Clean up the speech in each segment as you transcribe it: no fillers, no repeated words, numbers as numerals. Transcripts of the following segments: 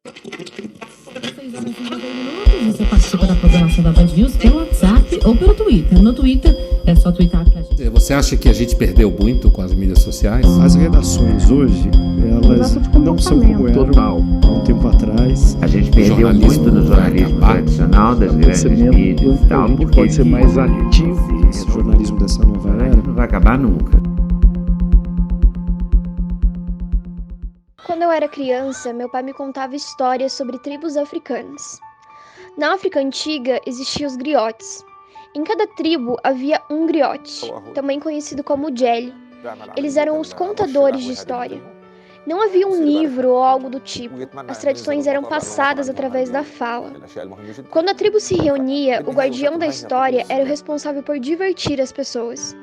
Você participa da programação da Band News pelo WhatsApp ou pelo Twitter. No Twitter é só twittar pra gente. Você acha que a gente perdeu muito com as mídias sociais? As redações hoje, elas não são como eram há um tempo atrás. A gente perdeu muito no jornalismo tradicional, das grandes mídias e tal, porque pode ser mais ativo esse jornalismo dessa nova era. Não vai acabar nunca. Quando eu era criança, meu pai me contava histórias sobre tribos africanas. Na África Antiga existiam os griotes. Em cada tribo havia um griote, também conhecido como Djeli. Eles eram os contadores de história. Não havia um livro ou algo do tipo. As tradições eram passadas através da fala. Quando a tribo se reunia, o guardião da história era o responsável por divertir as pessoas,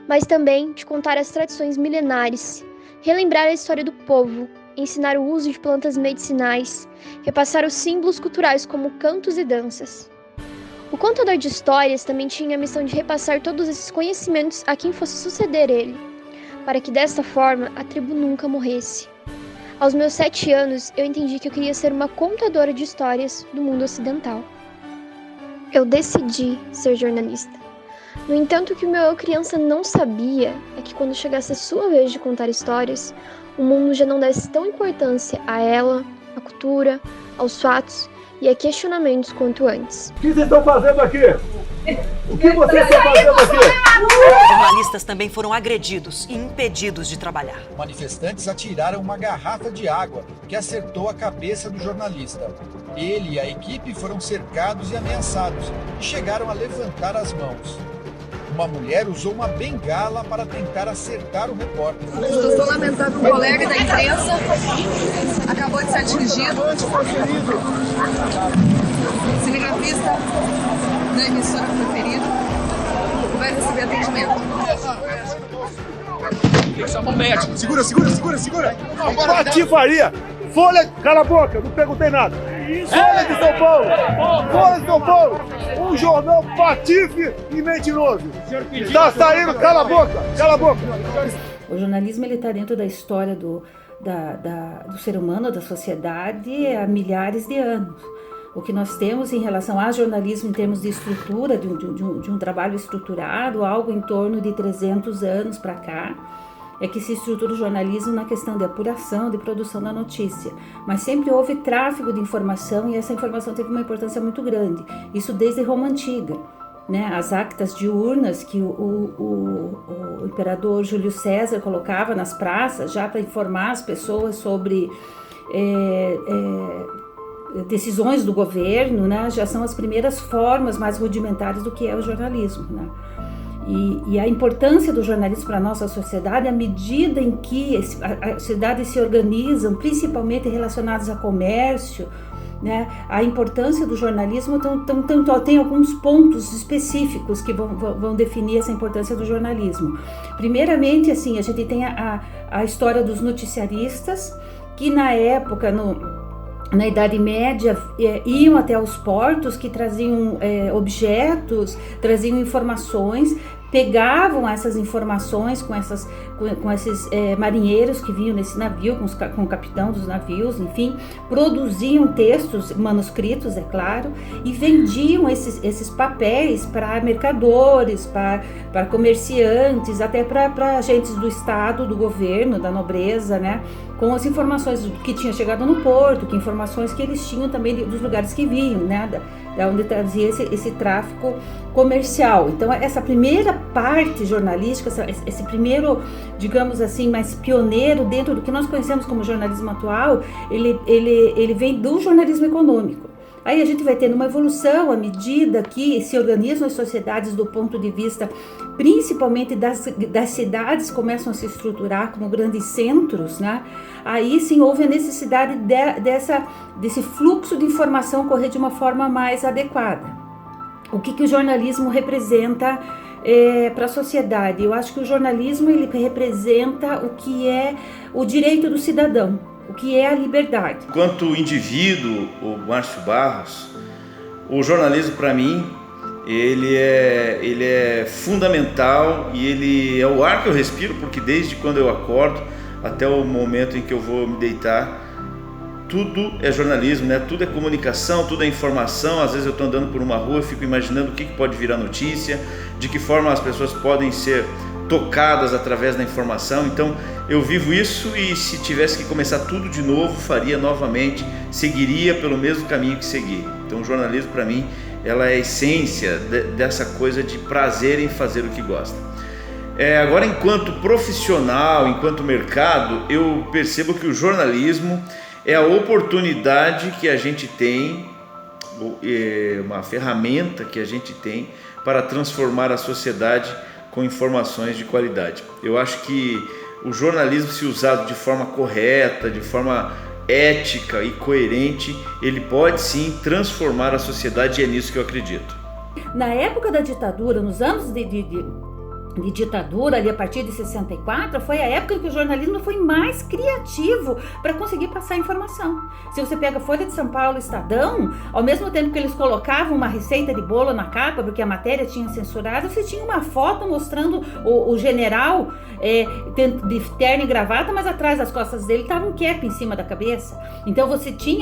mas também de contar as tradições milenares, relembrar a história do povo, ensinar o uso de plantas medicinais, repassar os símbolos culturais como cantos e danças. O contador de histórias também tinha a missão de repassar todos esses conhecimentos a quem fosse suceder ele, para que desta forma a tribo nunca morresse. Aos meus 7 anos, eu entendi que eu queria ser uma contadora de histórias do mundo ocidental. Eu decidi ser jornalista. No entanto, o que o meu eu criança não sabia é que quando chegasse a sua vez de contar histórias, o mundo já não desse tão importância a ela, à cultura, aos fatos e a questionamentos quanto antes. O que vocês estão fazendo aqui? O que vocês estão fazendo aqui? Jornalistas também foram agredidos e impedidos de trabalhar. Manifestantes atiraram uma garrafa de água que acertou a cabeça do jornalista. Ele e a equipe foram cercados e ameaçados e chegaram a levantar as mãos. Uma mulher usou uma bengala para tentar acertar o repórter. Estou lamentando um colega da imprensa acabou de ser atingido. Cinegrafista da emissora foi ferido. Vai receber atendimento. Tem que chamar o médico. Segura. Patifaria. Folha, cala a boca, não perguntei nada. Folha de São Paulo. Um jornal patife e mentiroso. Tá saindo, cala a boca. O jornalismo está dentro da história do ser humano, da sociedade, há milhares de anos. O que nós temos em relação ao jornalismo em termos de estrutura, de um trabalho estruturado, algo em torno de 300 anos para cá, é que se estrutura o jornalismo na questão de apuração, de produção da notícia. Mas sempre houve tráfego de informação e essa informação teve uma importância muito grande. Isso desde Roma Antiga, né? As actas diurnas que o imperador Júlio César colocava nas praças já para informar as pessoas sobre decisões do governo, né? Já são as primeiras formas mais rudimentares do que é o jornalismo, né? E a importância do jornalismo para a nossa sociedade, à medida em que as cidades se organizam, principalmente relacionadas a comércio, né? A importância do jornalismo tem alguns pontos específicos que vão definir essa importância do jornalismo. Primeiramente, assim, a gente tem a história dos noticiaristas, que na época, na Idade Média, iam até os portos que traziam objetos, traziam informações, pegavam essas informações com esses marinheiros que vinham nesse navio, com o capitão dos navios, enfim, produziam textos, manuscritos, é claro, e vendiam esses papéis para mercadores, para comerciantes, até para agentes do Estado, do governo, da nobreza, né? Com as informações que tinha chegado no porto, que informações que eles tinham também dos lugares que vinham, né? Da onde trazia esse tráfico comercial. Então, essa primeira parte jornalística, esse primeiro, digamos assim, mais pioneiro dentro do que nós conhecemos como jornalismo atual, ele vem do jornalismo econômico. Aí a gente vai tendo uma evolução à medida que se organizam as sociedades do ponto de vista, principalmente das cidades, começam a se estruturar como grandes centros, né? Aí sim houve a necessidade desse fluxo de informação correr de uma forma mais adequada. O que o jornalismo representa para a sociedade? Eu acho que o jornalismo ele representa o que é o direito do cidadão, o que é a liberdade. Enquanto indivíduo, o Márcio Barros, o jornalismo para mim, ele é fundamental e ele é o ar que eu respiro, porque desde quando eu acordo até o momento em que eu vou me deitar, tudo é jornalismo, né? Tudo é comunicação, tudo é informação. Às vezes eu estou andando por uma rua e fico imaginando o que pode virar notícia, de que forma as pessoas podem ser tocadas através da informação. Então eu vivo isso, e se tivesse que começar tudo de novo, faria novamente, seguiria pelo mesmo caminho que segui. Então o jornalismo, para mim, ela é a essência dessa coisa de prazer em fazer o que gosta. Agora, enquanto profissional, enquanto mercado, eu percebo que o jornalismo é a oportunidade que a gente tem, uma ferramenta que a gente tem para transformar a sociedade com informações de qualidade. Eu acho que o jornalismo, se usado de forma correta, de forma ética e coerente, ele pode sim transformar a sociedade, e é nisso que eu acredito. Na época da ditadura, nos anos de ditadura, ali a partir de 64, foi a época em que o jornalismo foi mais criativo para conseguir passar informação. Se você pega a Folha de São Paulo, Estadão, ao mesmo tempo que eles colocavam uma receita de bolo na capa, porque a matéria tinha censurado, você tinha uma foto mostrando o general de terno e gravata, mas atrás das costas dele estava um cap em cima da cabeça. Então você tem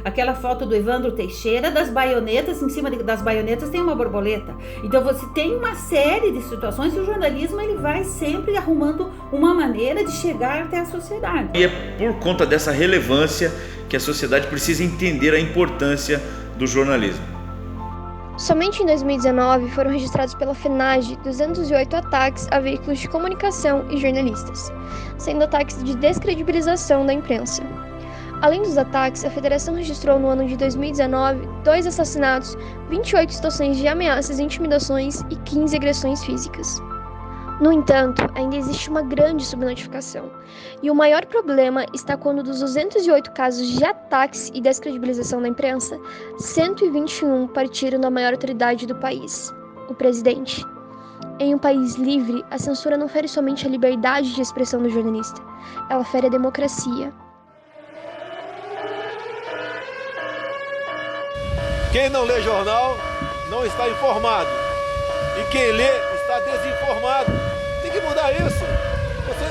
aquela foto do Evandro Teixeira, das baionetas, em cima das baionetas tem uma borboleta. Então você tem uma série de situações, e o jornalismo ele vai sempre arrumando uma maneira de chegar até a sociedade. E é por conta dessa relevância que a sociedade precisa entender a importância do jornalismo. Somente em 2019 foram registrados pela FENAGE 208 ataques a veículos de comunicação e jornalistas, sendo ataques de descredibilização da imprensa. Além dos ataques, a Federação registrou no ano de 2019 2 assassinatos, 28 situações de ameaças e intimidações e 15 agressões físicas. No entanto, ainda existe uma grande subnotificação, e o maior problema está quando dos 208 casos de ataques e descredibilização da imprensa, 121 partiram da maior autoridade do país, o presidente. Em um país livre, a censura não fere somente a liberdade de expressão do jornalista, ela fere a democracia. Quem não lê jornal não está informado. E quem lê está desinformado. Tem que mudar isso.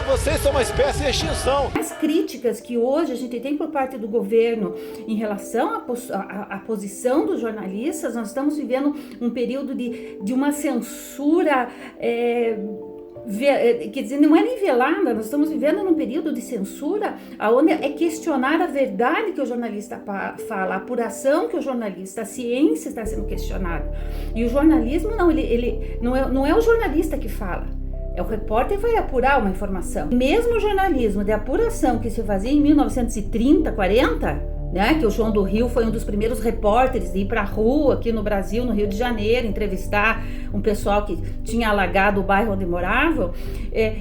Vocês são uma espécie de extinção. As críticas que hoje a gente tem por parte do governo em relação à posição dos jornalistas, nós estamos vivendo um período de uma censura... quer dizer, não é nivelada, nós estamos vivendo num período de censura onde é questionar a verdade que o jornalista fala, a apuração que o jornalista, a ciência está sendo questionada. E o jornalismo não é o jornalista que fala, é o repórter que vai apurar uma informação. Mesmo o jornalismo de apuração que se fazia em 1930, 40... que o João do Rio foi um dos primeiros repórteres de ir para a rua aqui no Brasil, no Rio de Janeiro, entrevistar um pessoal que tinha alagado o bairro onde moravam.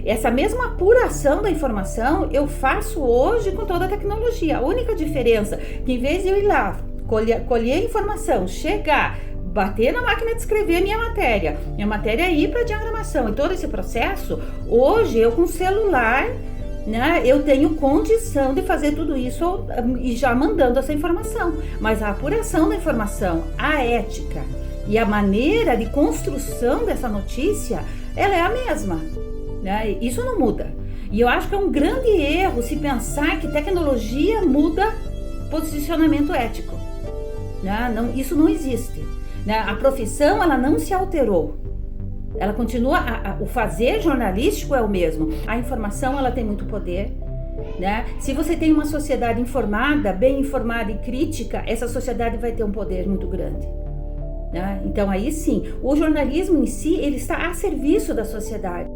Essa mesma apuração da informação eu faço hoje com toda a tecnologia. A única diferença é que, em vez de eu ir lá, colher a informação, chegar, bater na máquina de escrever a minha matéria ir para a diagramação e todo esse processo, hoje eu com o celular... eu tenho condição de fazer tudo isso e já mandando essa informação, mas a apuração da informação, a ética e a maneira de construção dessa notícia, ela é a mesma, Isso não muda. E eu acho que é um grande erro se pensar que tecnologia muda posicionamento ético, isso não existe, A profissão ela não se alterou. Ela continua, o fazer jornalístico é o mesmo. A informação ela tem muito poder, Se você tem uma sociedade informada, bem informada e crítica, essa sociedade vai ter um poder muito grande, Então aí sim, o jornalismo em si, ele está a serviço da sociedade.